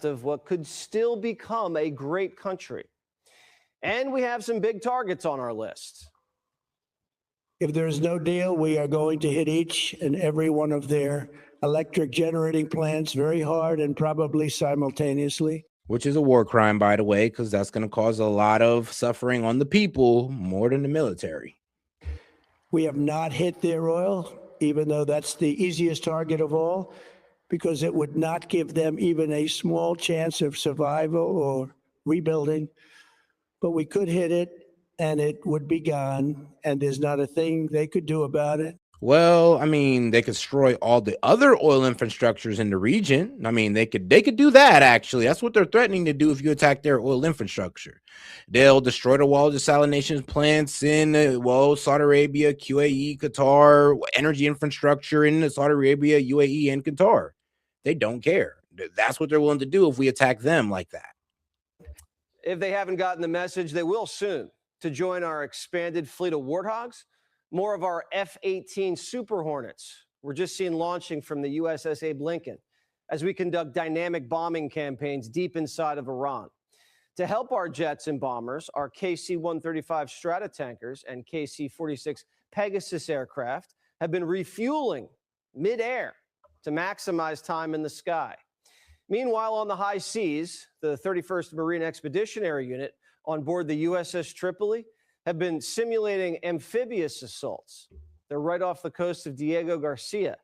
of what could still become a great country. And we have some big targets on our list. If there is no deal, we are going to hit each and every one of their electric generating plants very hard and probably simultaneously. Which is a war crime, by the way, because that's going to cause a lot of suffering on the people more than the military. We have not hit their oil, even though that's the easiest target of all, because it would not give them even a small chance of survival or rebuilding. But we could hit it, and it would be gone, and there's not a thing they could do about it. Well, I mean, they could destroy all the other oil infrastructures in the region. I mean, they could do that, actually. That's what they're threatening to do if you attack their oil infrastructure. They'll destroy the wall desalination plants in, Saudi Arabia, QAE, Qatar, energy infrastructure in Saudi Arabia, UAE, and Qatar. They don't care. That's what they're willing to do if we attack them like that. If they haven't gotten the message, they will soon. To join our expanded fleet of Warthogs, more of our F-18 Super Hornets we're just seen launching from the USS Abe Lincoln as we conduct dynamic bombing campaigns deep inside of Iran. To help our jets and bombers, our KC-135 Stratotankers and KC-46 Pegasus aircraft have been refueling mid-air to maximize time in the sky. Meanwhile, on the high seas, the 31st Marine Expeditionary Unit on board the USS Tripoli have been simulating amphibious assaults. They're right off the coast of Diego Garcia,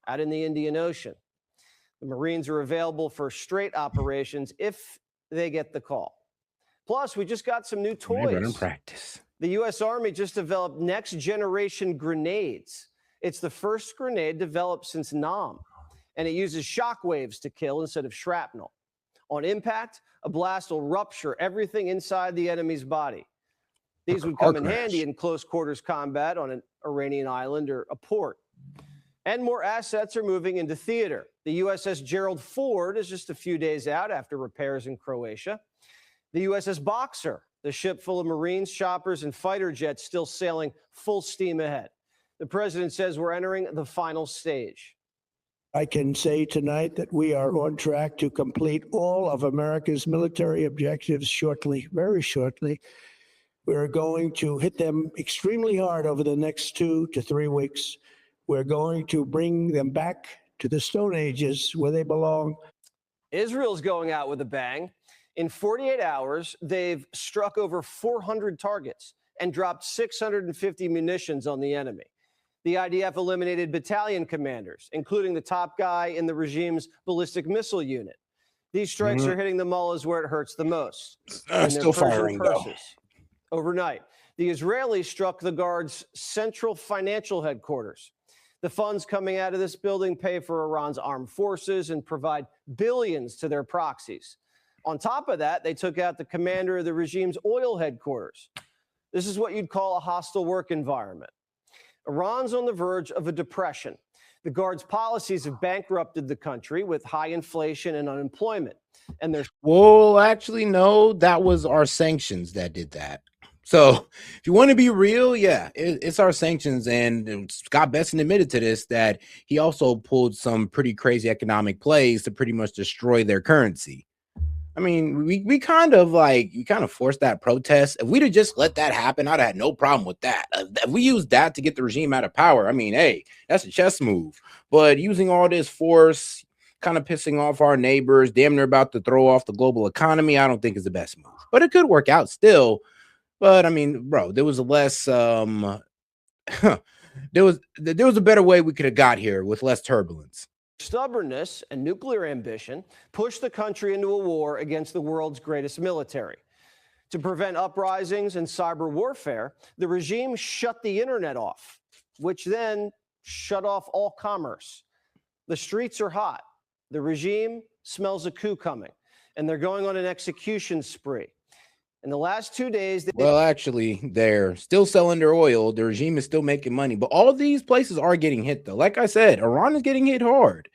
out in the Indian Ocean. The Marines are available for straight operations if they get the call. Plus, we just got some new toys. Run practice. The U.S. Army just developed next-generation grenades. It's the first grenade developed since Nam, and it uses shock waves to kill instead of shrapnel. On impact, a blast will rupture everything inside the enemy's body. These would come in handy in close quarters combat on an Iranian island or a port. And more assets are moving into theater. The USS Gerald Ford is just a few days out after repairs in Croatia. The USS Boxer, the ship full of Marines, choppers, and fighter jets still sailing full steam ahead. The president says we're entering the final stage. I can say tonight that we are on track to complete all of America's military objectives shortly, very shortly. We're going to hit them extremely hard over the next 2 to 3 weeks. We're going to bring them back to the Stone Ages where they belong. Israel's going out with a bang. In 48 hours, they've struck over 400 targets and dropped 650 munitions on the enemy. The IDF eliminated battalion commanders, including the top guy in the regime's ballistic missile unit. These strikes are hitting the mullahs where it hurts the most. Still firing, though. Overnight, the Israelis struck the Guard's central financial headquarters. The funds coming out of this building pay for Iran's armed forces and provide billions to their proxies. On top of that, they took out the commander of the regime's oil headquarters. This is what you'd call a hostile work environment. Iran's on the verge of a depression. The Guard's policies have bankrupted the country with high inflation and unemployment. And there's actually, no, that was our sanctions that did that. So if you want to be real, yeah, it's our sanctions. And Scott Besson admitted to this, that he also pulled some pretty crazy economic plays to pretty much destroy their currency. I mean, we kind of forced that protest. If we'd have just let that happen, I'd have had no problem with that. If we used that to get the regime out of power, I mean, hey, that's a chess move. But using all this force, kind of pissing off our neighbors, damn near about to throw off the global economy, I don't think is the best move. But it could work out still. But I mean, bro, there was a less there was a better way we could have got here with less turbulence. Stubbornness and nuclear ambition pushed the country into a war against the world's greatest military. To prevent uprisings and cyber warfare, the regime shut the internet off, which then shut off all commerce. The streets are hot. The regime smells a coup coming, and they're going on an execution spree. In the last 2 days, actually, they're still selling their oil. The regime is still making money, but all of these places are getting hit, though. Like I said, Iran is getting hit hard,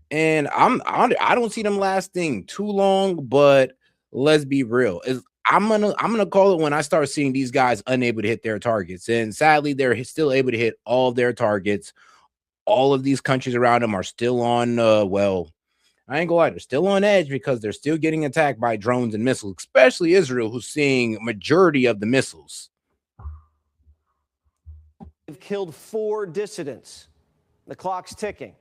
and I don't see them lasting too long. But let's be real, I'm gonna call it when I start seeing these guys unable to hit their targets, and sadly, they're still able to hit all of their targets. All of these countries around them are still on I ain't gonna lie, they're still on edge because they're still getting attacked by drones and missiles, especially Israel, who's seeing majority of the missiles. They've killed 4 dissidents. The clock's ticking.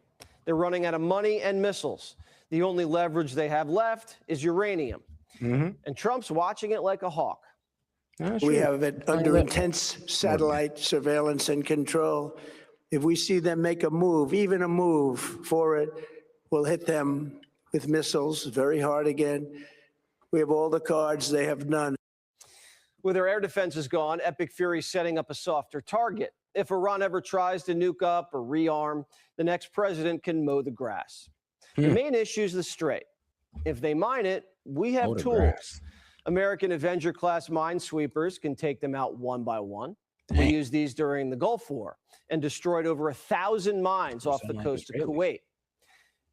They're running out of money and missiles. The only leverage they have left is uranium. And Trump's watching it like a hawk. We have it under intense satellite surveillance and control. If we see them make a move, even a move for it, we'll hit them with missiles very hard again. We have all the cards. They have none. With their air defenses gone, Epic Fury's setting up a softer target. If Iran ever tries to nuke up or rearm, the next president can mow the grass. The main issue is the Strait. If they mine it, we have tools. American Avenger-class minesweepers can take them out one by one. We used these during the Gulf War and destroyed over 1,000 mines off the coast of Kuwait.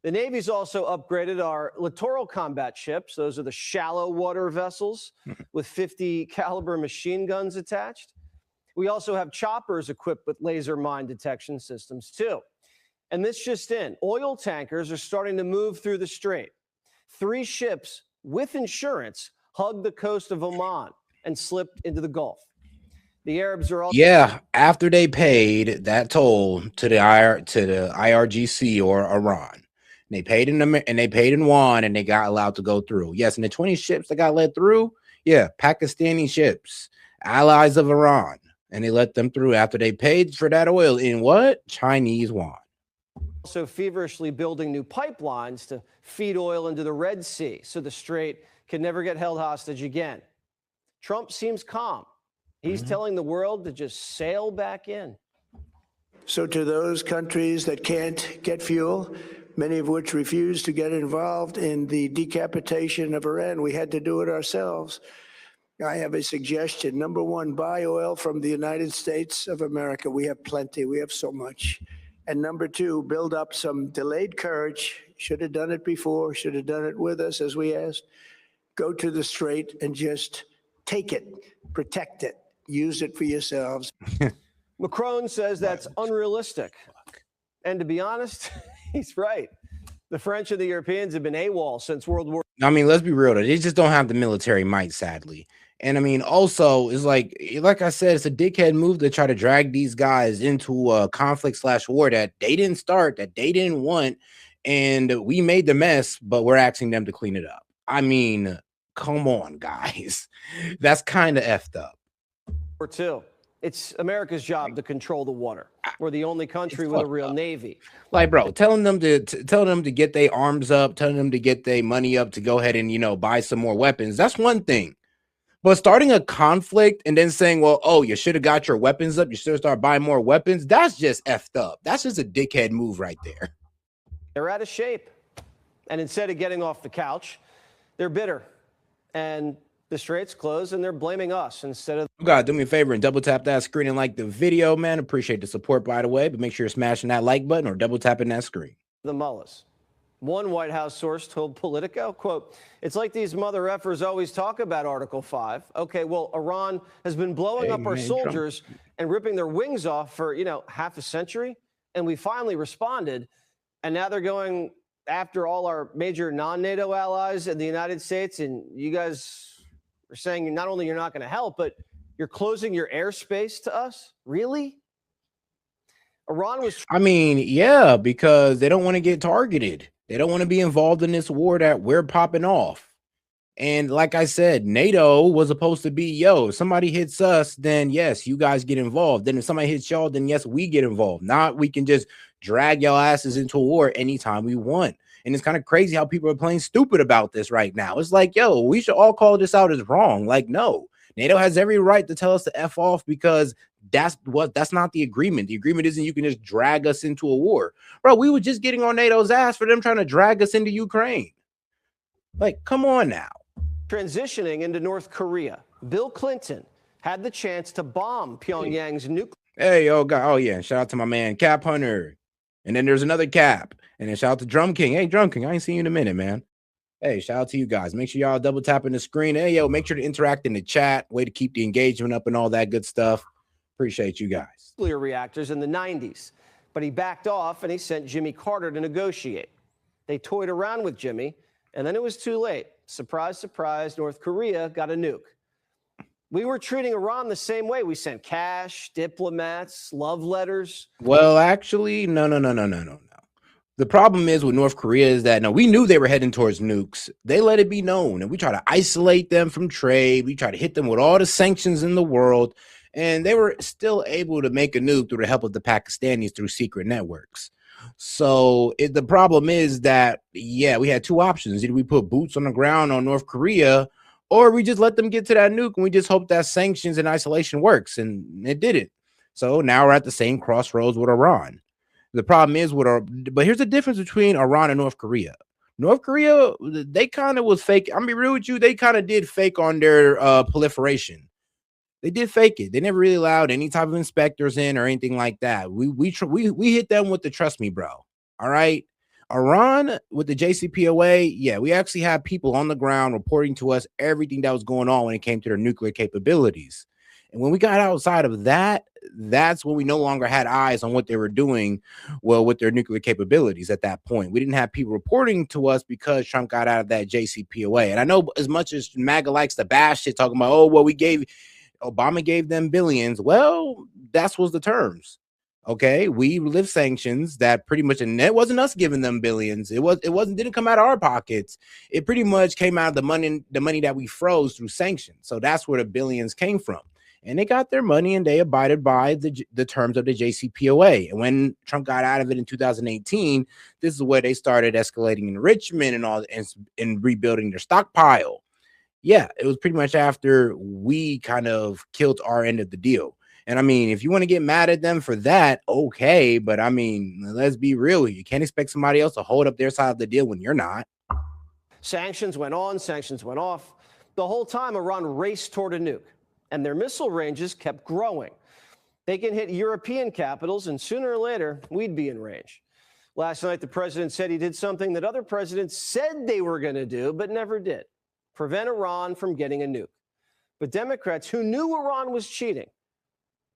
The Navy's also upgraded our littoral combat ships. Those are the shallow water vessels with 50 caliber machine guns attached. We also have choppers equipped with laser mine detection systems too. And this just in, oil tankers are starting to move through the Strait. 3 ships with insurance hugged the coast of Oman and slipped into the Gulf. The Arabs are also after they paid that toll to the IRGC or Iran. And they paid in yuan and they got allowed to go through. Yes, and the 20 ships that got let through, Pakistani ships, allies of Iran, and they let them through after they paid for that oil in what? Chinese yuan. Also feverishly building new pipelines to feed oil into the Red Sea so the Strait can never get held hostage again. Trump seems calm. He's telling the world to just sail back in. So to those countries that can't get fuel, many of which refuse to get involved in the decapitation of Iran, we had to do it ourselves. I have a suggestion. Number one, buy oil from the United States of America. We have plenty. We have so much. And number two, build up some delayed courage. Should have done it before. Should have done it with us, as we asked. Go to the Strait and just take it, protect it, use it for yourselves. Macron says that's unrealistic. And to be honest, he's right. The French and the Europeans have been AWOL since World War II. I mean, let's be real. They just don't have the military might, sadly. And I mean, also, it's like I said, it's a dickhead move to try to drag these guys into a conflict/war that they didn't start, that they didn't want. And we made the mess, but we're asking them to clean it up. I mean, come on, guys. That's kind of effed up. War II. It's America's job to control the water. We're the only country with a real navy. Like, bro, telling them to get their arms up, telling them to get their money up to go ahead and, buy some more weapons. That's one thing. But starting a conflict and then saying, well, oh, you should have got your weapons up. You should have started buying more weapons. That's just effed up. That's just a dickhead move right there. They're out of shape. And instead of getting off the couch, they're bitter. And the Strait's closed and they're blaming us instead of. God, do me a favor and double tap that screen and like the video, man. Appreciate the support, by the way. But make sure you're smashing that like button or double tapping that screen. The mullahs. One White House source told Politico, quote, "It's like these mother effers always talk about Article 5. Okay, well, Iran has been blowing up our soldiers and ripping their wings off for, half a century. And we finally responded. And now they're going after all our major non-NATO allies in the United States. And you guys are saying not only you're not going to help, but you're closing your airspace to us? Really?" Iran was. I mean, yeah, because they don't want to get targeted. They don't want to be involved in this war that we're popping off. And like I said, NATO was supposed to be, if somebody hits us, then yes, you guys get involved. Then if somebody hits y'all, then yes, we get involved. Not we can just drag y'all asses into a war anytime we want. And it's kind of crazy how people are playing stupid about this right now. It's like, we should all call this out as wrong. Like, no, NATO has every right to tell us to F off because that's not the agreement. The agreement isn't you can just drag us into a war. Bro, we were just getting on NATO's ass for them trying to drag us into Ukraine. Like, come on now. Transitioning into North Korea, Bill Clinton had the chance to bomb Pyongyang's nuclear. Hey, God. Oh, yeah. Shout out to my man, Cap Hunter. And then there's another Cap. And then shout out to Drum King. Hey, Drum King, I ain't seen you in a minute, man. Hey, shout out to you guys. Make sure y'all double tapping the screen. Hey, make sure to interact in the chat. Way to keep the engagement up and all that good stuff. Appreciate you guys. Nuclear reactors in the 90s, but he backed off and he sent Jimmy Carter to negotiate. They toyed around with Jimmy, and then it was too late. Surprise, surprise, North Korea got a nuke. We were treating Iran the same way. We sent cash, diplomats, love letters. Well, actually, no. The problem is with North Korea is that no, we knew they were heading towards nukes. They let it be known, and we try to isolate them from trade. We try to hit them with all the sanctions in the world, and they were still able to make a nuke through the help of the Pakistanis through secret networks. So the problem is that, yeah, we had two options. Either we put boots on the ground on North Korea, or we just let them get to that nuke, and we just hope that sanctions and isolation works, and it didn't. So now we're at the same crossroads with Iran. The problem is but here's the difference between Iran and North Korea. North Korea, they kind of was fake. I'm be real with you, they kind of did fake on their proliferation. They did fake it. They never really allowed any type of inspectors in or anything like that. We hit them with the trust me, bro. All right. Iran with the JCPOA, yeah, we actually had people on the ground reporting to us everything that was going on when it came to their nuclear capabilities. And when we got outside of that, that's when we no longer had eyes on what they were doing, well, with their nuclear capabilities at that point. We didn't have people reporting to us because Trump got out of that JCPOA. And I know as much as MAGA likes to bash it, talking about, oh, well, Obama gave them billions. Well, that was the terms. Okay, we live sanctions that pretty much, and it wasn't us giving them billions. Didn't come out of our pockets. It pretty much came out of the money that we froze through sanctions. So that's where the billions came from. And they got their money and they abided by the terms of the JCPOA. And when Trump got out of it in 2018, this is where they started escalating enrichment and all, and rebuilding their stockpile. Yeah, it was pretty much after we kind of killed our end of the deal. And I mean, if you want to get mad at them for that, okay. But I mean, let's be real. You can't expect somebody else to hold up their side of the deal when you're not. Sanctions went on, sanctions went off. The whole time, Iran raced toward a nuke, and their missile ranges kept growing. They can hit European capitals, and sooner or later, we'd be in range. Last night, the president said he did something that other presidents said they were going to do, but never did: prevent Iran from getting a nuke. But Democrats who knew Iran was cheating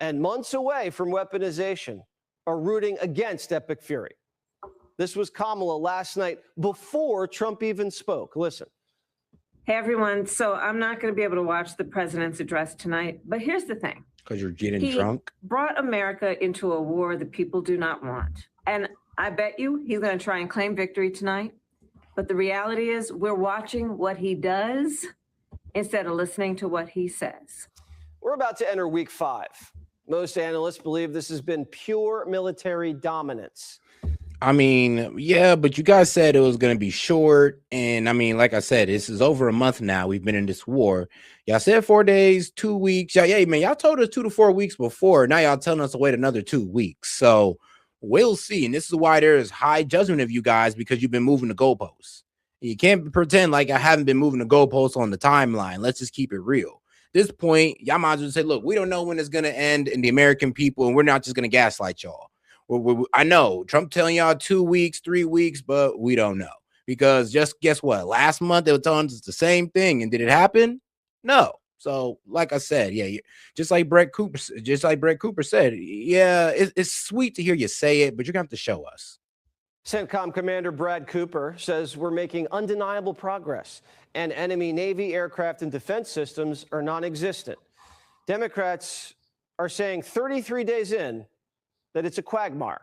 and months away from weaponization are rooting against epic fury. This was Kamala last night before Trump even spoke. Listen. Hey, everyone. So I'm not going to be able to watch the president's address tonight. But here's the thing. Because you're getting drunk? Brought America into a war that people do not want. And I bet you he's going to try and claim victory tonight. But the reality is we're watching what he does instead of listening to what he says. We're about to enter week 5. Most analysts believe this has been pure military dominance. I mean, yeah, but you guys said it was going to be short. And I mean, like I said, this is over a month now. We've been in this war. Y'all said 4 days, 2 weeks. Yeah, man, y'all told us 2 to 4 weeks before. Now y'all telling us to wait another 2 weeks. So we'll see. And this is why there is high judgment of you guys, because you've been moving the goalposts. You can't pretend like I haven't been moving the goalposts on the timeline. Let's just keep it real. This point, y'all might as well say, look, we don't know when it's going to end in the American people, and we're not just going to gaslight y'all. I know Trump telling y'all 2 weeks, 3 weeks, but we don't know, because just guess what? Last month they were telling us the same thing, and did it happen? No. So, like I said, yeah, just like Brett Cooper said, yeah, it's sweet to hear you say it, but you're gonna have to show us. CENTCOM Commander Brad Cooper says we're making undeniable progress, and enemy Navy aircraft and defense systems are non-existent. Democrats are saying 33 days in that it's a quagmire.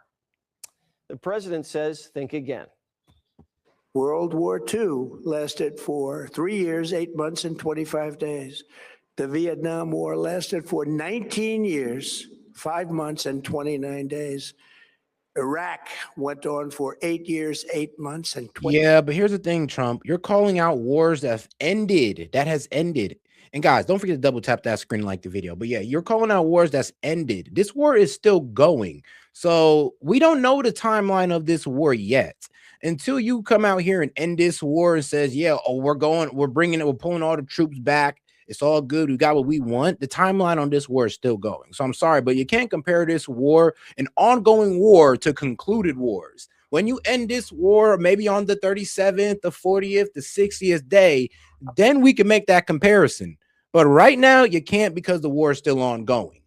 The president says, think again. World War II lasted for 3 years, 8 months, and 25 days. The Vietnam War lasted for 19 years, 5 months, and 29 days. Iraq went on for 8 years, 8 months, and 20. Yeah, but here's the thing, Trump. You're calling out wars that have ended. That has ended. And guys, don't forget to double tap that screen, like the video. But yeah, you're calling out wars that's ended. This war is still going. So we don't know the timeline of this war yet. Until you come out here and end this war and says, yeah, oh, we're pulling all the troops back. It's all good. We got what we want. The timeline on this war is still going. So I'm sorry, but you can't compare this war, an ongoing war, to concluded wars. When you end this war, maybe on the 37th, the 40th, the 60th day, then we can make that comparison. But right now, you can't, because the war is still ongoing.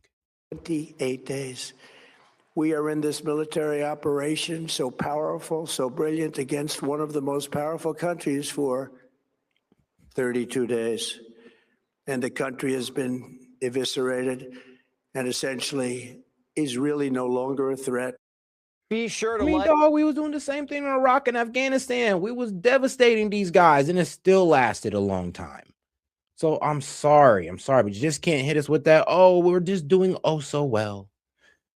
28 days. We are in this military operation so powerful, so brilliant against one of the most powerful countries for 32 days. And the country has been eviscerated and essentially is really no longer a threat. Be sure to I mean, like. dog, we was doing the same thing in Iraq and Afghanistan. We was devastating these guys, and it still lasted a long time. So I'm sorry, but you just can't hit us with that. Oh, we're just doing oh so well.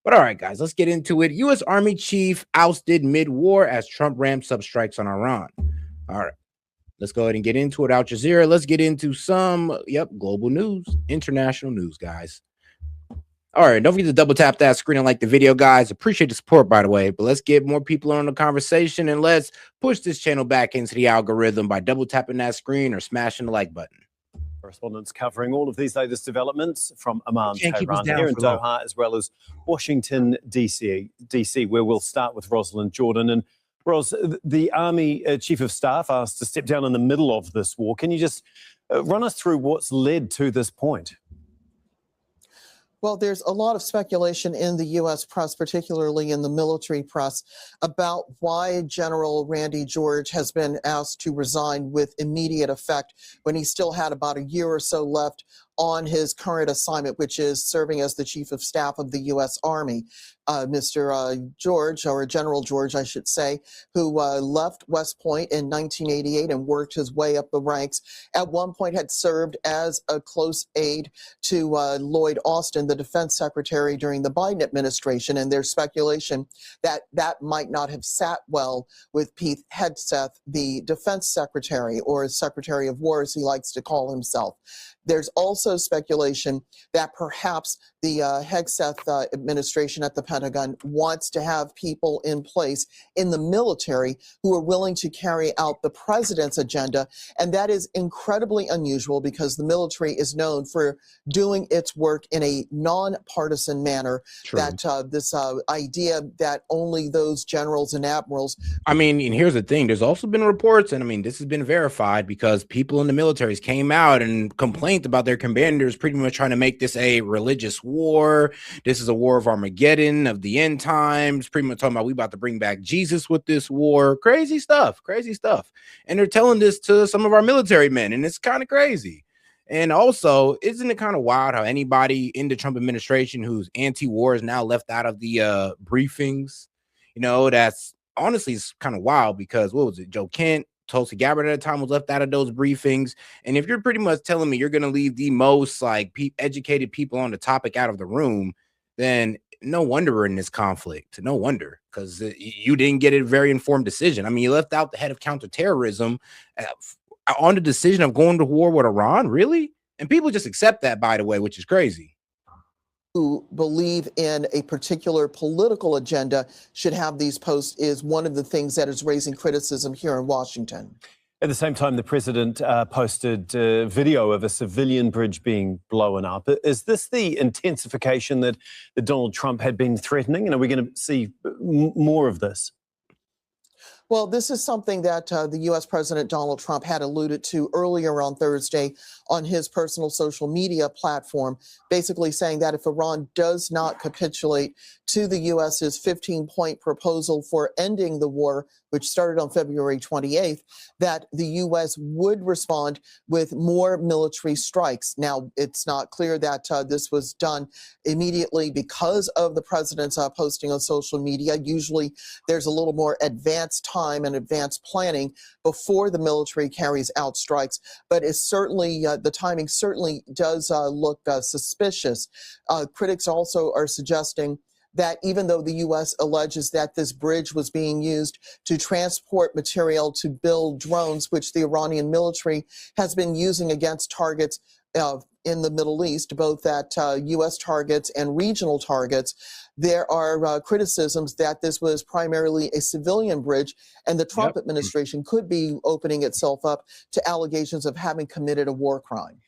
But all right, guys, let's get into it. U.S. Army chief ousted mid-war as Trump ramps up strikes on Iran. All right, let's go ahead and get into it. Al Jazeera. Let's get into some, global news, international news, guys. All right, don't forget to double tap that screen and like the video, guys. Appreciate the support, by the way. But let's get more people on the conversation and let's push this channel back into the algorithm by double tapping that screen or smashing the like button. Correspondents covering all of these latest developments from Amman, Tehran, down here in for long. Doha, as well as Washington, D.C., where we'll start with Rosalind Jordan. And Ros, the Army Chief of Staff asked to step down in the middle of this war. Can you just run us through what's led to this point? Well, there's a lot of speculation in the U.S. press, particularly in the military press, about why General Randy George has been asked to resign with immediate effect when he still had about a year or so left on his current assignment, which is serving as the Chief of Staff of the U.S. Army. Mr. George, or General George, I should say, who left West Point in 1988 and worked his way up the ranks, at one point had served as a close aide to Lloyd Austin, the defense secretary during the Biden administration. And there's speculation that that might not have sat well with Pete Hegseth, the defense secretary, or Secretary of War, as he likes to call himself. There's also speculation that perhaps the Hegseth administration at the Pentagon wants to have people in place in the military who are willing to carry out the president's agenda. And that is incredibly unusual because the military is known for doing its work in a nonpartisan manner. True. That this idea that only those generals and admirals. I mean, and here's the thing. There's also been reports, and I mean, this has been verified because people in the militaries came out and complained about their commanders pretty much trying to make this a religious war. This is a war of Armageddon, of the end times, pretty much talking about we about to bring back Jesus with this war. Crazy stuff. And they're telling this to some of our military men, and it's kind of crazy. And also, isn't it kind of wild how anybody in the Trump administration who's anti-war is now left out of the briefings? You know, that's honestly it's kind of wild because what was it? Joe Kent, Tulsi Gabbard at the time was left out of those briefings. And if you're pretty much telling me you're going to leave the most educated people on the topic out of the room, then no wonder we're in this conflict. No wonder, because you didn't get a very informed decision. I mean, you left out the head of counterterrorism on the decision of going to war with Iran, really? And people just accept that, by the way, which is crazy. Who believe in a particular political agenda should have these posts is one of the things that is raising criticism here in Washington. At the same time, the president posted video of a civilian bridge being blown up. Is this the intensification that Donald Trump had been threatening? And are we going to see more of this? Well, this is something that the U.S. President Donald Trump had alluded to earlier on Thursday on his personal social media platform, basically saying that if Iran does not capitulate to the U.S.'s 15-point proposal for ending the war, which started on February 28th, that the U.S. would respond with more military strikes. Now, it's not clear that this was done immediately because of the president's posting on social media. Usually there's a little more advanced time and advanced planning before the military carries out strikes, but it's certainly the timing certainly does look suspicious. Critics also are suggesting that even though the U.S. alleges that this bridge was being used to transport material to build drones, which the Iranian military has been using against targets in the Middle East, both at U.S. targets and regional targets, there are criticisms that this was primarily a civilian bridge, and the Trump administration could be opening itself up to allegations of having committed a war crime.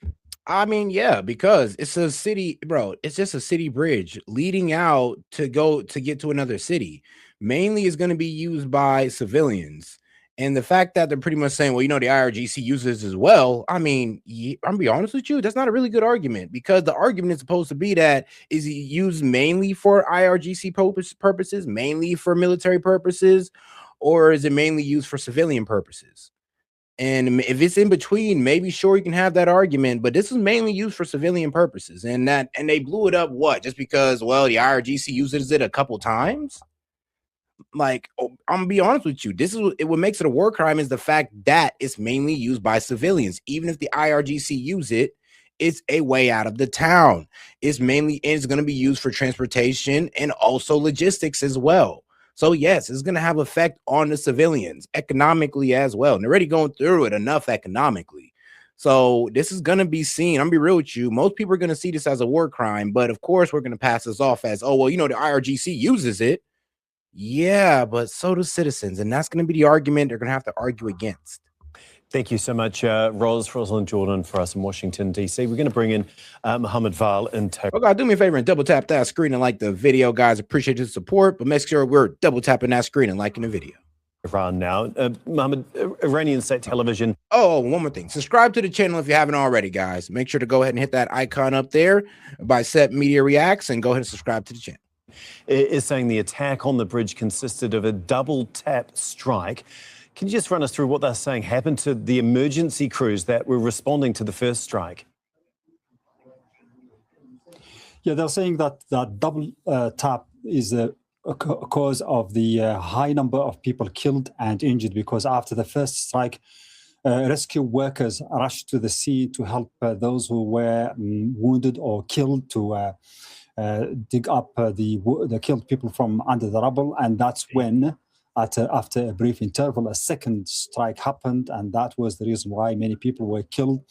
I mean, yeah, because it's a city, bro. It's just a city bridge leading out to get to another city. Mainly is going to be used by civilians. And the fact that they're pretty much saying, well, the IRGC uses as well. I mean, I'm gonna be honest with you, that's not a really good argument, because the argument is supposed to be that is it used mainly for IRGC purposes, mainly for military purposes, or is it mainly used for civilian purposes? And if it's in between, maybe sure you can have that argument, but this is mainly used for civilian purposes. And they blew it up just because, well, the IRGC uses it a couple times. Like, I'm gonna be honest with you, what makes it a war crime is the fact that it's mainly used by civilians. Even if the IRGC use it, it's a way out of the town. It's going to be used for transportation and also logistics as well. So yes, it's going to have effect on the civilians economically as well. And they're already going through it enough economically. So this is going to be seen. I'm gonna be real with you. Most people are going to see this as a war crime, but of course we're going to pass this off as, oh, well, the IRGC uses it. Yeah, but so do citizens. And that's going to be the argument they're going to have to argue against. Thank you so much, Rosalind Jordan, for us in Washington, D.C. We're going to bring in Mohammed Val into... Oh, God, do me a favor and double tap that screen and like the video, guys. Appreciate your support, but make sure we're double tapping that screen and liking the video. Iran now. Mohammed, Iranian state television. Oh, one more thing. Subscribe to the channel if you haven't already, guys. Make sure to go ahead and hit that icon up there by S.E.T Media Reacts and go ahead and subscribe to the channel. Is saying the attack on the bridge consisted of a double tap strike. Can you just run us through what they're saying happened to the emergency crews that were responding to the first strike? Yeah, they're saying that that double tap is a cause of the high number of people killed and injured, because after the first strike, rescue workers rushed to the scene to help those who were wounded or killed, to dig up the killed people from under the rubble. And that's when, after a brief interval, a second strike happened, and that was the reason why many people were killed.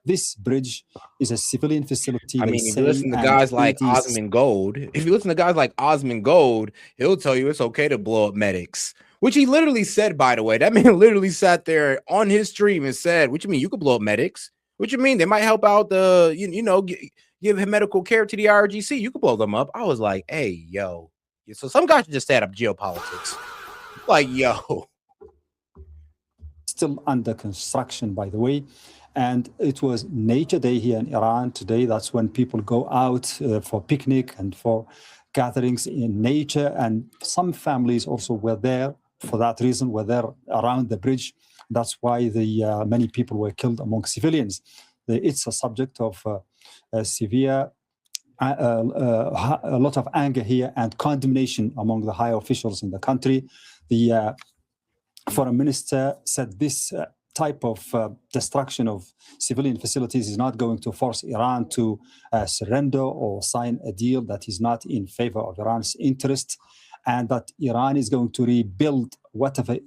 This bridge is a civilian facility. I mean, if you listen to guys like Osmond Gold, he'll tell you it's okay to blow up medics, which he literally said, by the way. That man literally sat there on his stream and said, what you mean you could blow up medics? What you mean they might help out give him medical care to the IRGC? You could blow them up. I was like, hey, yo. So some guys should just set up geopolitics. Like, yo. Still under construction, by the way. And it was Nature Day here in Iran today. That's when people go out for picnic and for gatherings in nature. And some families also were there for that reason, were there around the bridge. That's why many people were killed among civilians. It's a subject of severe, a lot of anger here and condemnation among the high officials in the country. The foreign minister said this type of destruction of civilian facilities is not going to force Iran to surrender or sign a deal that is not in favor of Iran's interests, and that Iran is going to rebuild whatever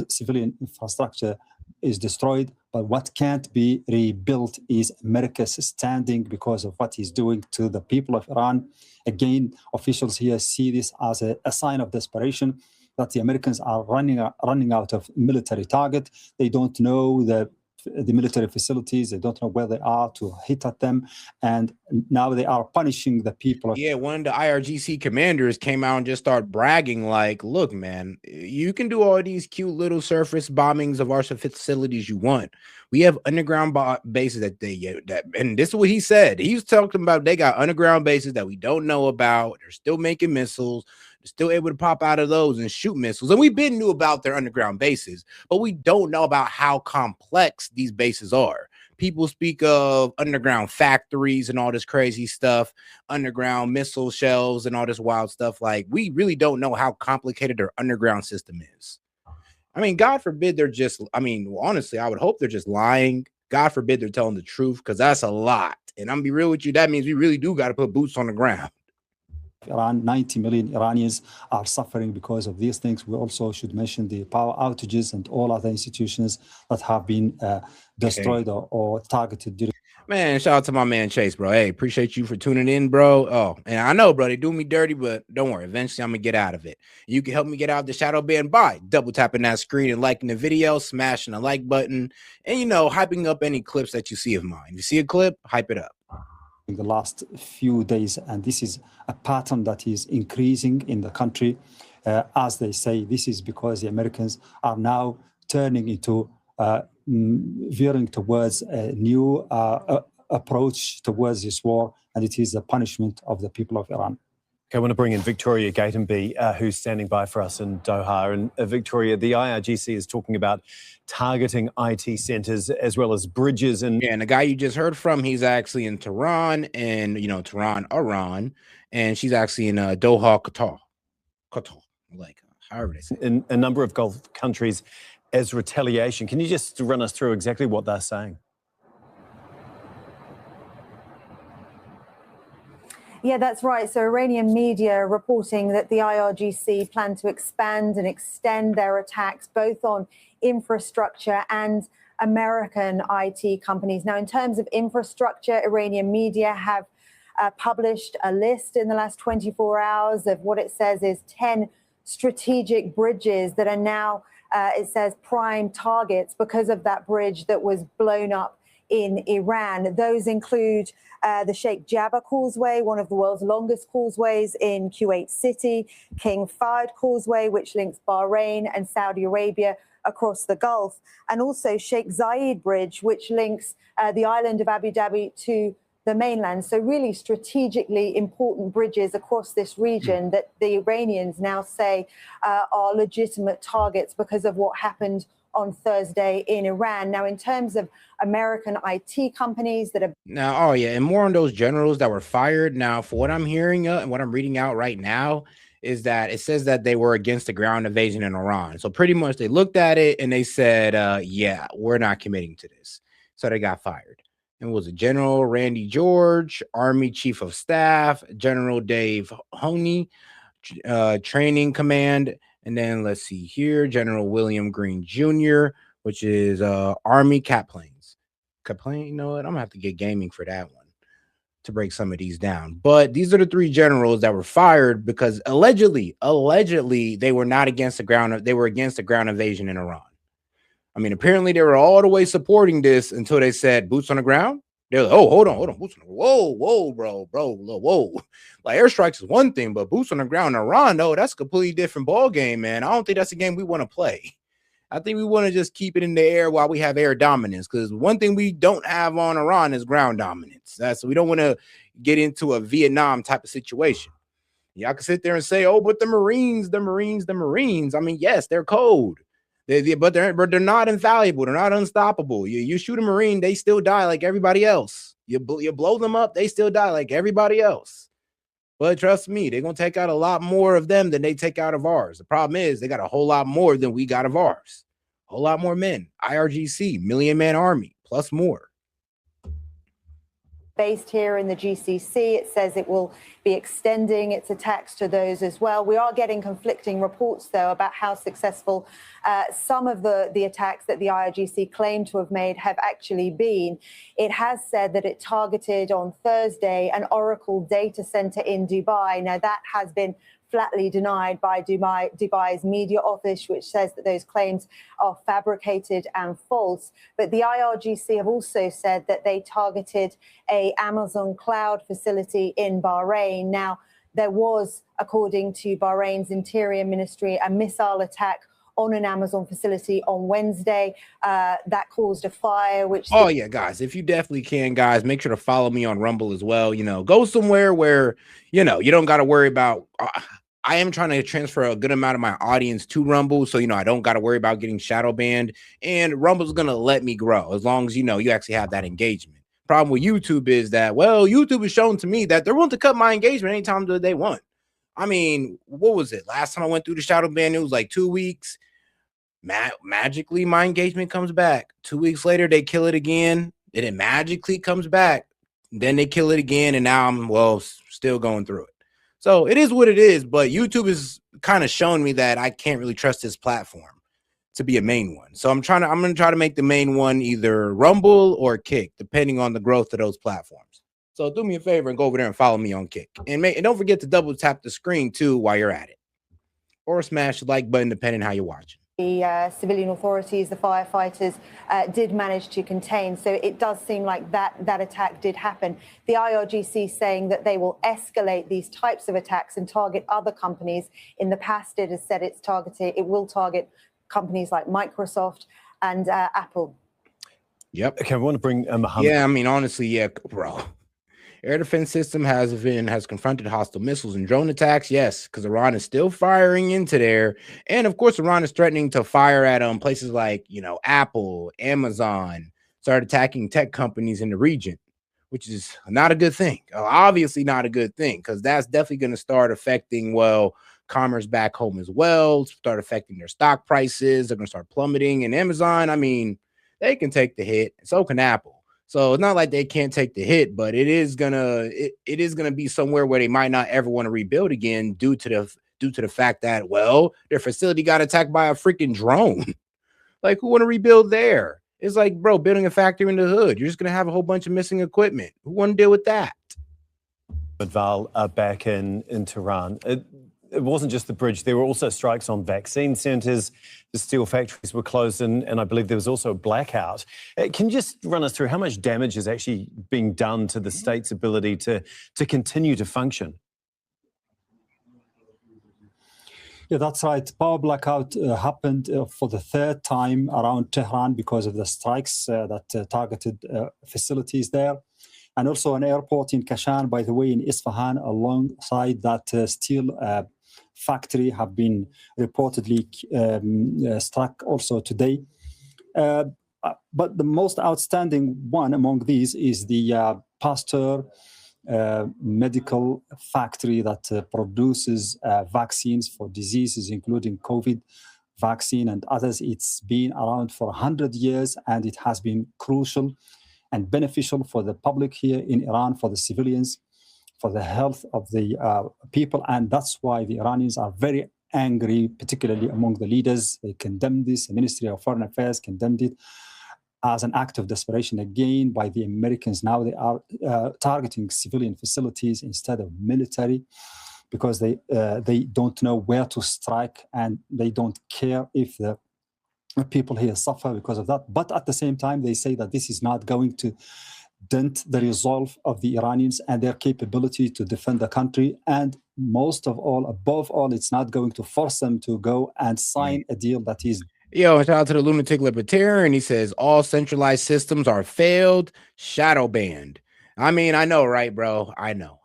civilian infrastructure is destroyed. But what can't be rebuilt is America's standing because of what he's doing to the people of Iran. Again, officials here see this as a sign of desperation, that the Americans are running out of military target. They don't know the military facilities. They don't know where they are to hit at them. And now they are punishing the people. Yeah, one of the IRGC commanders came out and just started bragging like, look, man, you can do all these cute little surface bombings of our facilities you want. We have underground bases and this is what he said. He was talking about they got underground bases that we don't know about. They're still making missiles. They're still able to pop out of those and shoot missiles. And we've been knew about their underground bases, but we don't know about how complex these bases are. People speak of underground factories and all this crazy stuff, underground missile shells and all this wild stuff. Like, we really don't know how complicated their underground system is. I mean, God forbid honestly, I would hope they're just lying. God forbid they're telling the truth, because that's a lot. And I'm gonna be real with you, that means we really do got to put boots on the ground. Iran, 90 million Iranians are suffering because of these things. We also should mention the power outages and all other institutions that have been destroyed or targeted. Man, shout out to my man Chase, bro. Hey, appreciate you for tuning in, bro. Oh, and I know, bro, they do me dirty, but don't worry. Eventually, I'm going to get out of it. You can help me get out of the shadow band by double tapping that screen and liking the video, smashing the like button, and, hyping up any clips that you see of mine. If you see a clip, hype it up. In the last few days, and this is a pattern that is increasing in the country. As they say, this is because the Americans are now turning into veering towards a new approach towards this war, and it is a punishment of the people of Iran. Okay, I want to bring in Victoria Gatenby, who's standing by for us in Doha. And Victoria, the IRGC is talking about targeting IT centres as well as bridges. And the guy you just heard from, he's actually in Tehran, and Tehran, Iran, and she's actually in Doha, Qatar, like however they say it. In a number of Gulf countries as retaliation. Can you just run us through exactly what they're saying? Yeah, that's right. So Iranian media reporting that the IRGC plan to expand and extend their attacks both on infrastructure and American IT companies. Now, in terms of infrastructure, Iranian media have published a list in the last 24 hours of what it says is 10 strategic bridges that are now, it says, prime targets because of that bridge that was blown up in Iran. Those include the Sheikh Jabba Causeway, one of the world's longest causeways in Kuwait City, King Fahd Causeway, which links Bahrain and Saudi Arabia across the Gulf, and also Sheikh Zayed Bridge, which links the island of Abu Dhabi to the mainland. So really strategically important bridges across this region that the Iranians now say are legitimate targets because of what happened on Thursday in Iran. Now, in terms of American IT companies that are now, and more on those generals that were fired. Now, for what I'm hearing and what I'm reading out right now is that it says that they were against the ground invasion in Iran. So pretty much they looked at it and they said, yeah, we're not committing to this. So they got fired. And it was a General Randy George, Army Chief of Staff, General Dave Honey, Training Command. And then let's see here, General William Green Jr., which is Army Cat Planes. You know what? I'm gonna have to get gaming for that one to break some of these down. But these are the three generals that were fired because allegedly they were not against the ground. They were against the ground invasion in Iran. I mean, apparently they were all the way supporting this until they said boots on the ground. They're like, oh, hold on, boots on the ground. Whoa, bro. Like airstrikes is one thing, but boots on the ground in Iran, though, that's a completely different ball game, man. I don't think that's a game we want to play. I think we want to just keep it in the air while we have air dominance, because one thing we don't have on Iran is ground dominance. We don't want to get into a Vietnam type of situation. Y'all can sit there and say, oh, but the Marines. I mean, yes, they're cold. But they're not invaluable. They're not unstoppable. You shoot a Marine, they still die like everybody else. You blow them up, they still die like everybody else. But trust me, they're going to take out a lot more of them than they take out of ours. The problem is they got a whole lot more than we got of ours. A whole lot more men. IRGC, million-man army, plus more. Based here in the GCC. It says it will be extending its attacks to those as well. We are getting conflicting reports, though, about how successful some of the attacks that the IRGC claimed to have made have actually been. It has said that it targeted on Thursday an Oracle data center in Dubai. Now, that has been flatly denied by Dubai's media office, which says that those claims are fabricated and false. But the IRGC have also said that they targeted a Amazon cloud facility in Bahrain. Now, there was, according to Bahrain's Interior Ministry, a missile attack on an Amazon facility on Wednesday that caused a fire, which... Oh, yeah, guys, if you definitely can, guys, make sure to follow me on Rumble as well. Go somewhere where, you don't got to worry about... I am trying to transfer a good amount of my audience to Rumble, so, I don't got to worry about getting shadow banned, and Rumble's going to let me grow as long as, you actually have that engagement. Problem with YouTube is that, well, YouTube has shown to me that they're willing to cut my engagement anytime that they want. I mean, what was it? Last time I went through the shadow ban, it was like 2 weeks. Magically, my engagement comes back. 2 weeks later, they kill it again. Then it magically comes back. Then they kill it again, and now I'm, still going through it. So it is what it is, but YouTube is kind of showing me that I can't really trust this platform to be a main one. So I'm going to try to make the main one either Rumble or Kick, depending on the growth of those platforms. So do me a favor and go over there and follow me on Kick. And don't forget to double tap the screen too while you're at it. Or smash the like button, depending how you're watching. The civilian authorities, the firefighters, did manage to contain. So it does seem like that attack did happen. The IRGC saying that they will escalate these types of attacks and target other companies. In the past, it has said it will target companies like Microsoft and Apple. Yep. Okay, I want to bring Mohammed. Yeah, I mean, honestly, yeah, bro. Air defense system has confronted hostile missiles and drone attacks. Yes, because Iran is still firing into there, and of course, Iran is threatening to fire at places like Apple, Amazon, start attacking tech companies in the region, which is not a good thing. Obviously, not a good thing, because that's definitely going to start affecting commerce back home as well. Start affecting their stock prices. They're going to start plummeting. And Amazon, I mean, they can take the hit. So can Apple. So it's not like they can't take the hit, but it is gonna be somewhere where they might not ever want to rebuild again due to the fact that their facility got attacked by a freaking drone. Like, who want to rebuild there? It's like, bro, building a factory in the hood. You're just gonna have a whole bunch of missing equipment. Who want to deal with that? Val back in Tehran. It wasn't just the bridge. There were also strikes on vaccine centers. The steel factories were closed, and I believe there was also a blackout. Can you just run us through how much damage is actually being done to the state's ability to continue to function? Yeah, that's right. Power blackout happened for the third time around Tehran because of the strikes that targeted facilities there. And also an airport in Kashan, by the way, in Isfahan, alongside that steel factory have been reportedly struck also today. But the most outstanding one among these is the Pasteur medical factory that produces vaccines for diseases, including COVID vaccine and others. It's been around for 100 years, and it has been crucial and beneficial for the public here in Iran, for the civilians, for the health of the people. And that's why the Iranians are very angry, particularly among the leaders. They condemned this. The Ministry of Foreign Affairs condemned it as an act of desperation again by the Americans. Now they are targeting civilian facilities instead of military, because they don't know where to strike, and they don't care if the people here suffer because of that. But at the same time, they say that this is not going to dent the resolve of the Iranians and their capability to defend the country. And most of all, above all, it's not going to force them to go and sign a deal that is. Yo, shout out to the lunatic libertarian. He says all centralized systems are failed, shadow banned. I mean, I know, right, bro? I know.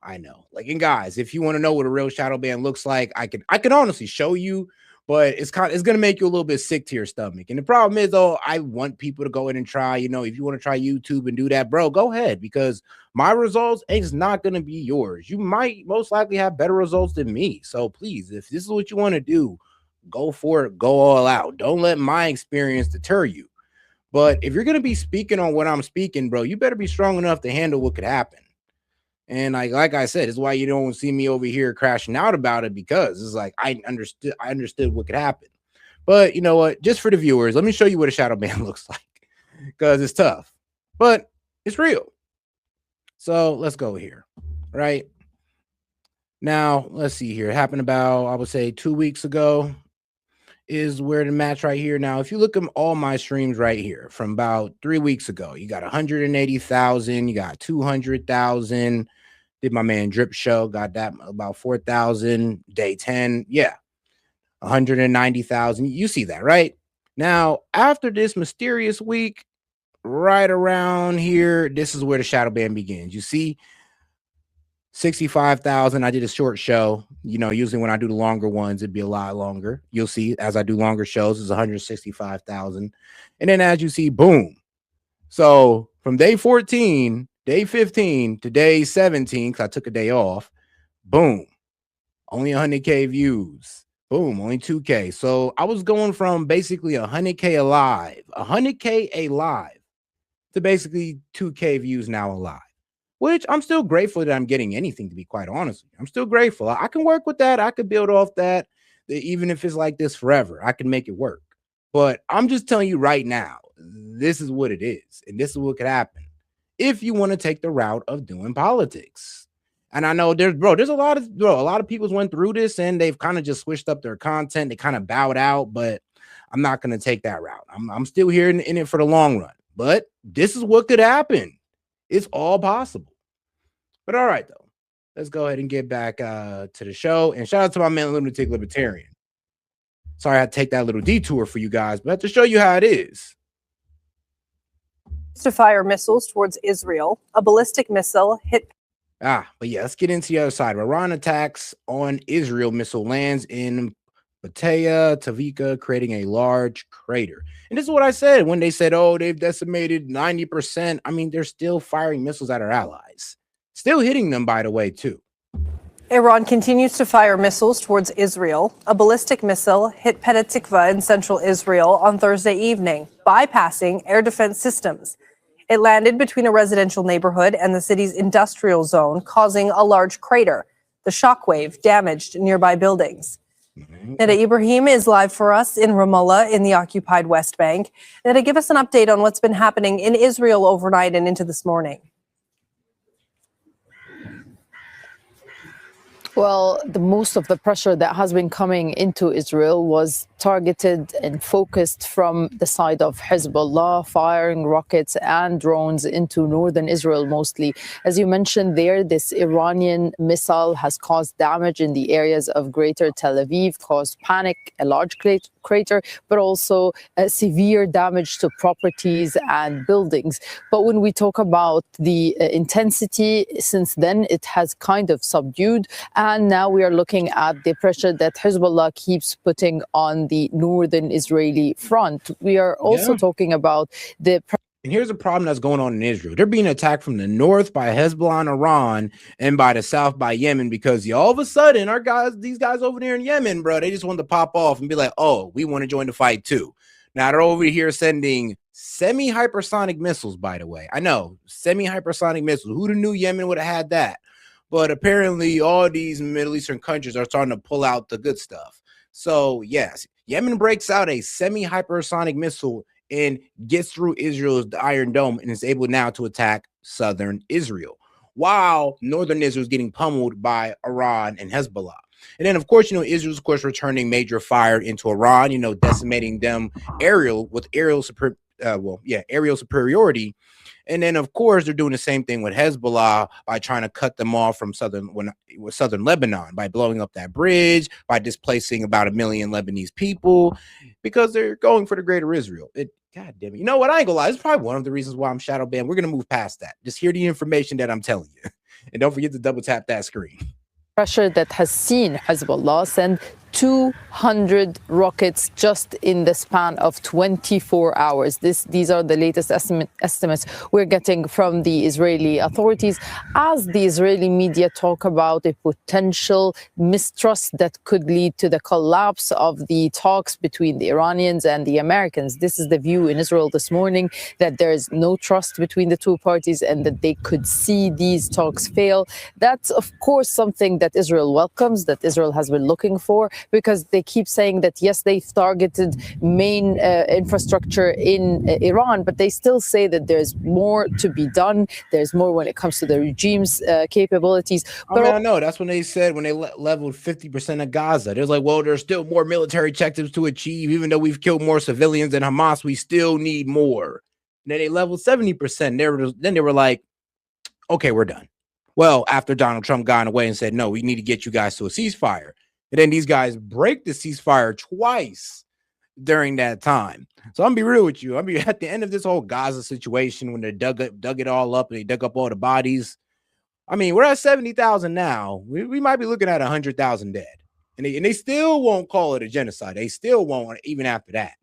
Like, and guys, if you want to know what a real shadow ban looks like, I can honestly show you, but it's gonna make you a little bit sick to your stomach. And the problem is, though, I want people to go in and try. If you want to try YouTube and do that, bro, go ahead, because my results is not gonna be yours. You might most likely have better results than me. So please, if this is what you want to do, go for it. Go all out. Don't let my experience deter you. But if you're gonna be speaking on what I'm speaking, bro, you better be strong enough to handle what could happen. And like I said, it's why you don't see me over here crashing out about it, because it's like I understood what could happen. But you know what? Just for the viewers, let me show you what a shadow ban looks like, because it's tough, but it's real. So let's go here. Right now, let's see here. It happened about, I would say, 2 weeks ago is where the match right here. Now, if you look at all my streams right here from about 3 weeks ago, you got 180,000, you got 200,000. Did my man Drip Show, got that about 4,000. Day 10, yeah, 190,000. You see that, right? Now, after this mysterious week, right around here, this is where the shadow ban begins. You see 65,000. I did a short show. Usually when I do the longer ones, it'd be a lot longer. You'll see as I do longer shows, it's 165,000. And then as you see, boom. So from day 14, day 15 to day 17, because I took a day off, boom, only 100K views. Boom, only 2K. So I was going from basically 100K alive, 100K alive, to basically 2K views now alive. Which I'm still grateful that I'm getting anything, to be quite honest. I'm still grateful. I can work with that. I could build off that. Even if it's like this forever, I can make it work. But I'm just telling you right now, this is what it is. And this is what could happen if you want to take the route of doing politics. And I know there's a lot of people went through this and they've kind of just switched up their content. They kind of bowed out, but I'm not going to take that route. I'm still here in it for the long run. But this is what could happen. It's all possible. But all right, though, let's go ahead and get back to the show. And shout out to my man, Lunatic Libertarian. Sorry I had to take that little detour for you guys, but to show you how it is. To fire missiles towards Israel. A ballistic missile hit. But yeah, let's get into the other side. Iran attacks on Israel. Missile lands in Bataya, Tavika, creating a large crater. And this is what I said when they said, oh, they've decimated 90%. I mean, they're still firing missiles at our allies. Still hitting them, by the way, too. Iran continues to fire missiles towards Israel. A ballistic missile hit Petah Tikva in central Israel on Thursday evening, bypassing air defense systems. It landed between a residential neighborhood and the city's industrial zone, causing a large crater. The shockwave damaged nearby buildings. Neda Ibrahim is live for us in Ramallah in the occupied West Bank. Neda, give us an update on what's been happening in Israel overnight and into this morning. Well, the most of the pressure that has been coming into Israel was targeted and focused from the side of Hezbollah, firing rockets and drones into northern Israel mostly. As you mentioned there, this Iranian missile has caused damage in the areas of greater Tel Aviv, caused panic, a large crater, but also severe damage to properties and buildings. But when we talk about the intensity, since then it has kind of subdued. And now we are looking at the pressure that Hezbollah keeps putting on the northern Israeli front. We are also talking about the... And here's a problem that's going on in Israel. They're being attacked from the north by Hezbollah and Iran, and by the south by Yemen, because all of a sudden these guys over there in Yemen, bro, they just want to pop off and be like, oh, we want to join the fight too. Now they're over here sending semi-hypersonic missiles, by the way. I know, semi-hypersonic missiles. Who'd have knew Yemen would have had that? But apparently all these Middle Eastern countries are starting to pull out the good stuff. So yes, Yemen breaks out a semi-hypersonic missile and gets through Israel's Iron Dome and is able now to attack southern Israel, while northern Israel is getting pummeled by Iran and Hezbollah. And then, of course, Israel's, of course, returning major fire into Iran, decimating them aerial superiority. And then, of course, they're doing the same thing with Hezbollah by trying to cut them off from southern Lebanon, by blowing up that bridge, by displacing about 1 million Lebanese people, because they're going for the greater Israel. God damn it. You know what? I ain't gonna lie. It's probably one of the reasons why I'm shadow banned. We're going to move past that. Just hear the information that I'm telling you. And don't forget to double tap that screen. Pressure that has seen Hezbollah send 200 rockets just in the span of 24 hours. These are the latest estimates we're getting from the Israeli authorities, as the Israeli media talk about a potential mistrust that could lead to the collapse of the talks between the Iranians and the Americans. This is the view in Israel this morning, that there is no trust between the two parties and that they could see these talks fail. That's, of course, something that Israel welcomes, that Israel has been looking for, because they keep saying that, yes, they've targeted main infrastructure in Iran, but they still say that there's more to be done. There's more when it comes to the regime's capabilities. But I know that's when they said, when they leveled 50% of Gaza, there's like, well, there's still more military objectives to achieve. Even though we've killed more civilians than Hamas, we still need more. And then they leveled 70%. Then they were like, okay, we're done. Well, after Donald Trump got away and said, no, we need to get you guys to a ceasefire. And then these guys break the ceasefire twice during that time. So I'm gonna be real with you. I mean, at the end of this whole Gaza situation, when they dug it all up and they dug up all the bodies, I mean, we're at 70,000 now. We might be looking at 100,000 dead. And they still won't call it a genocide. They still won't, even after that.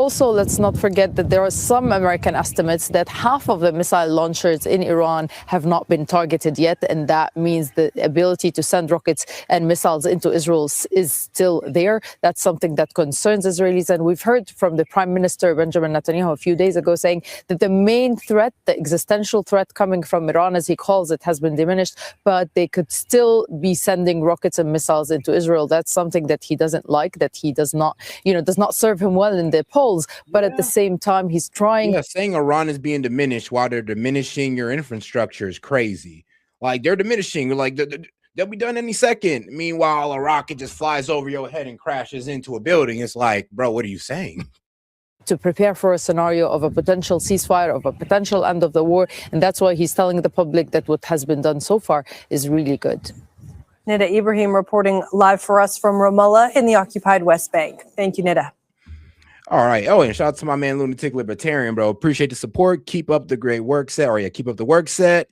Also, let's not forget that there are some American estimates that half of the missile launchers in Iran have not been targeted yet, and that means the ability to send rockets and missiles into Israel is still there. That's something that concerns Israelis, and we've heard from the Prime Minister Benjamin Netanyahu a few days ago saying that the main threat, the existential threat coming from Iran, as he calls it, has been diminished, but they could still be sending rockets and missiles into Israel. That's something that he doesn't like, that he does not serve him well in the polls. But at the same time, he's trying. Yeah, saying Iran is being diminished while they're diminishing your infrastructure is crazy. Like, they're diminishing, like they'll be done any second. Meanwhile, a rocket just flies over your head and crashes into a building. It's like, bro, what are you saying? To prepare for a scenario of a potential ceasefire, of a potential end of the war. And that's why he's telling the public that what has been done so far is really good. Nida Ibrahim reporting live for us from Ramallah in the occupied West Bank. Thank you, Nida. All right. Oh, and shout out to my man, Lunatic Libertarian, bro. Appreciate the support. Keep up the great work set. Or yeah, keep up the work set.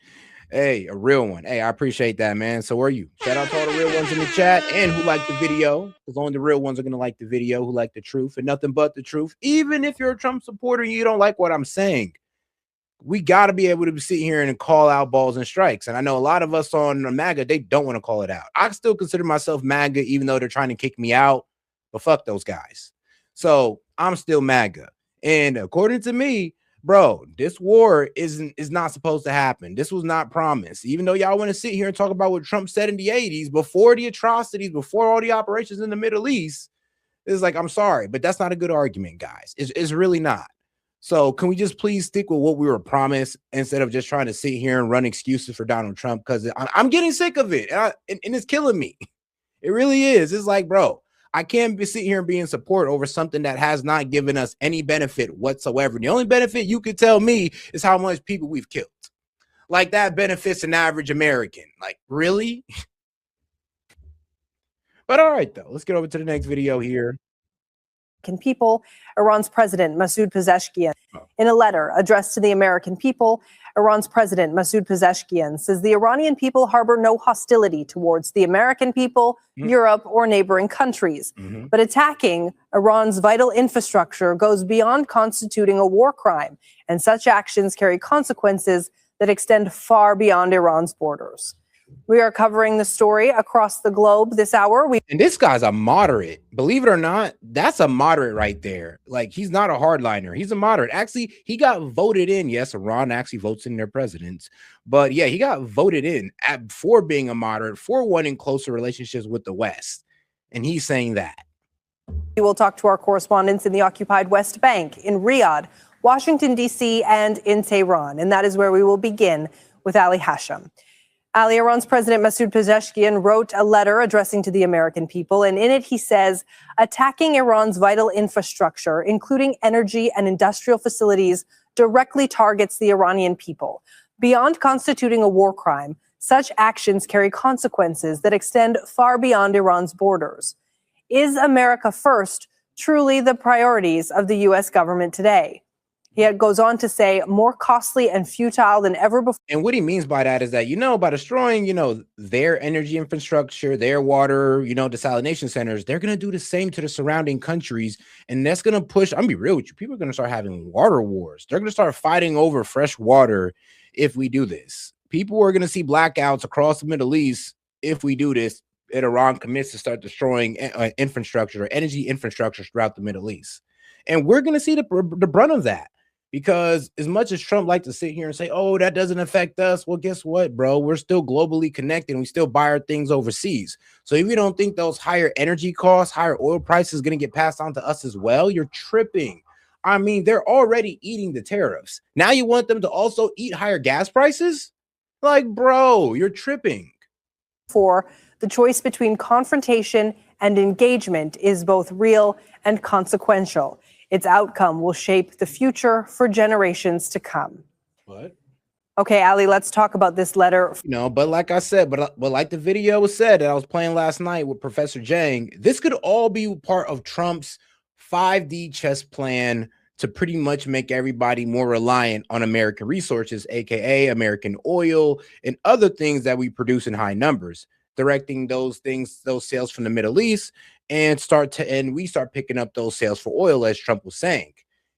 Hey, a real one. Hey, I appreciate that, man. So are you. Shout out to all the real ones in the chat and who like the video, because only the real ones are going to like the video, who like the truth and nothing but the truth. Even if you're a Trump supporter and you don't like what I'm saying, we got to be able to sit here and call out balls and strikes. And I know a lot of us on MAGA, they don't want to call it out. I still consider myself MAGA, even though they're trying to kick me out, but fuck those guys. So I'm still MAGA. And according to me, bro, this war is not supposed to happen. This was not promised. Even though y'all want to sit here and talk about what Trump said in the 80s, before the atrocities, before all the operations in the Middle East, it's like, I'm sorry, but that's not a good argument, guys. It's really not. So can we just please stick with what we were promised instead of just trying to sit here and run excuses for Donald Trump? Because I'm getting sick of it, and it's killing me. It really is. It's like, bro, I can't be sitting here and be in support over something that has not given us any benefit whatsoever. The only benefit you could tell me is how much people we've killed. Like that benefits an average American. Like, really? But all right, though, let's get over to the next video here. People, Iran's President Masoud Pezeshkian. In a letter addressed to the American people, Iran's President Masoud Pezeshkian says the Iranian people harbor no hostility towards the American people, Europe, or neighboring countries. But attacking Iran's vital infrastructure goes beyond constituting a war crime, and such actions carry consequences that extend far beyond Iran's borders. We are covering the story across the globe this hour. And this guy's a moderate. Believe it or not, that's a moderate right there. Like, he's not a hardliner. He's a moderate. Actually, he got voted in. Yes, Iran actually votes in their presidents. But yeah, he got voted in for being a moderate, for wanting closer relationships with the West. And he's saying that. We will talk to our correspondents in the occupied West Bank, in Riyadh, Washington, D.C., and in Tehran. And that is where we will begin with Ali Hashim. Ali, Iran's President Masoud Pezeshkian wrote a letter addressing to the American people, and in it he says, attacking Iran's vital infrastructure, including energy and industrial facilities, directly targets the Iranian people. Beyond constituting a war crime, such actions carry consequences that extend far beyond Iran's borders. Is America first truly the priorities of the U.S. government today? He goes on to say, more costly and futile than ever before. And what he means by that is that, by destroying, their energy infrastructure, their water, desalination centers, they're going to do the same to the surrounding countries. And that's going to push, I'm going to be real with you, people are going to start having water wars. They're going to start fighting over fresh water if we do this. People are going to see blackouts across the Middle East if we do this, and Iran commits to start destroying infrastructure or energy infrastructure throughout the Middle East. And we're going to see the brunt of that. Because as much as Trump likes to sit here and say, oh, that doesn't affect us. Well, guess what, bro? We're still globally connected and we still buy our things overseas. So if you don't think those higher energy costs, higher oil prices going to get passed on to us as well, you're tripping. I mean, they're already eating the tariffs. Now you want them to also eat higher gas prices? Like, bro, you're tripping. For the choice between confrontation and engagement is both real and consequential. Its outcome will shape the future for generations to come. What? Okay, Ali, let's talk about this letter. But like I said, but like the video said that I was playing last night with Professor Jang, this could all be part of Trump's 5D chess plan to pretty much make everybody more reliant on American resources, aka American oil and other things that we produce in high numbers, directing those sales from the Middle East and we start picking up those sales for oil, as Trump was saying.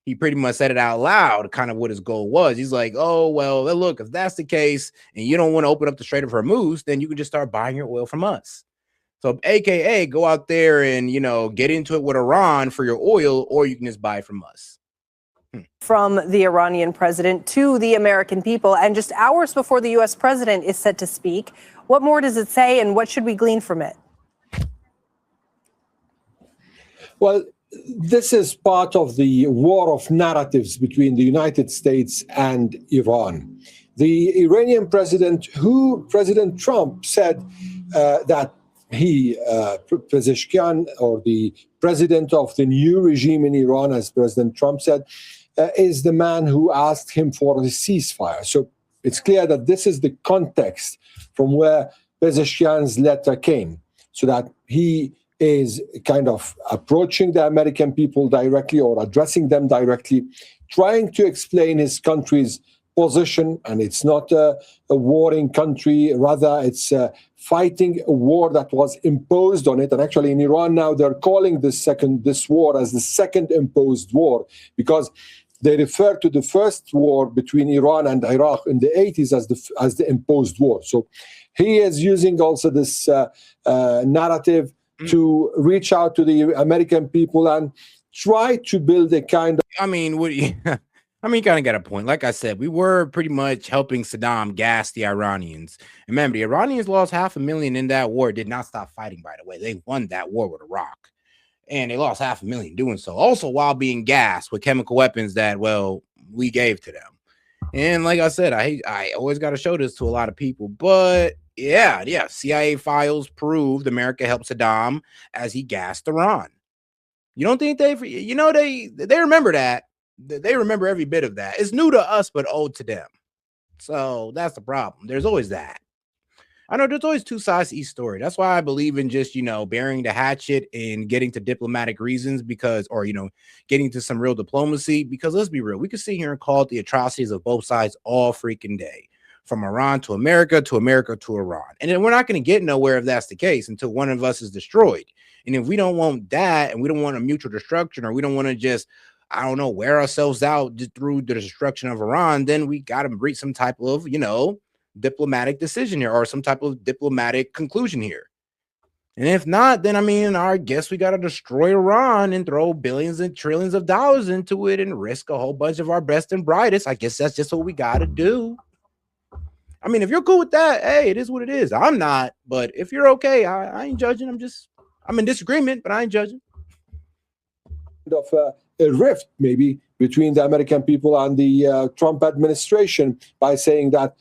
He pretty much said it out loud, kind of what his goal was. He's like, oh, well, look, if that's the case and you don't want to open up the Strait of Hormuz, then you can just start buying your oil from us. So aka go out there and, get into it with Iran for your oil, or you can just buy from us. From the Iranian president to the American people, and just hours before the U.S. president is set to speak, what more does it say and what should we glean from it? Well, this is part of the war of narratives between the United States and Iran. The Iranian president, who President Trump said that he, Pezeshkian, or the president of the new regime in Iran, as President Trump said, is the man who asked him for the ceasefire. So it's clear that this is the context from where Pezeshkian's letter came, so that he is kind of approaching the American people directly or addressing them directly, trying to explain his country's position. And it's not a warring country, rather it's fighting a war that was imposed on it. And actually in Iran now they're calling this war as the second imposed war, because they refer to the first war between Iran and Iraq in the 80s as the imposed war. So he is using also this narrative to reach out to the American people and try to build a kind of... I mean, what? I mean, kind of got a point. Like I said, we were pretty much helping Saddam gas the Iranians. Remember, the Iranians lost 500,000 in that war. Did not stop fighting, by the way. They won that war with Iraq, and they lost 500,000 doing so. Also, while being gassed with chemical weapons that, well, we gave to them. And like I said, I always got to show this to a lot of people, but yeah, CIA files proved America helped Saddam as he gassed Iran. You don't think they remember that? They remember every bit of that. It's new to us, but old to them. So that's the problem. There's always that. I know there's always two sides to each story. That's why I believe in just, burying the hatchet and getting to diplomatic reasons getting to some real diplomacy, because let's be real. We could sit here and call it the atrocities of both sides all freaking day, from Iran to America to Iran. And then we're not going to get nowhere if that's the case until one of us is destroyed. And if we don't want that, and we don't want a mutual destruction, or we don't want to just, wear ourselves out just through the destruction of Iran, then we got to reach some type of, diplomatic decision here, or some type of diplomatic conclusion here. And if not, then I guess we got to destroy Iran and throw billions and trillions of dollars into it and risk a whole bunch of our best and brightest. I guess that's just what we got to do. If you're cool with that, hey, it is what it is. I'm not, but if you're okay, I ain't judging. I'm in disagreement, but I ain't judging. Of a rift maybe between the American people and the Trump administration, by saying that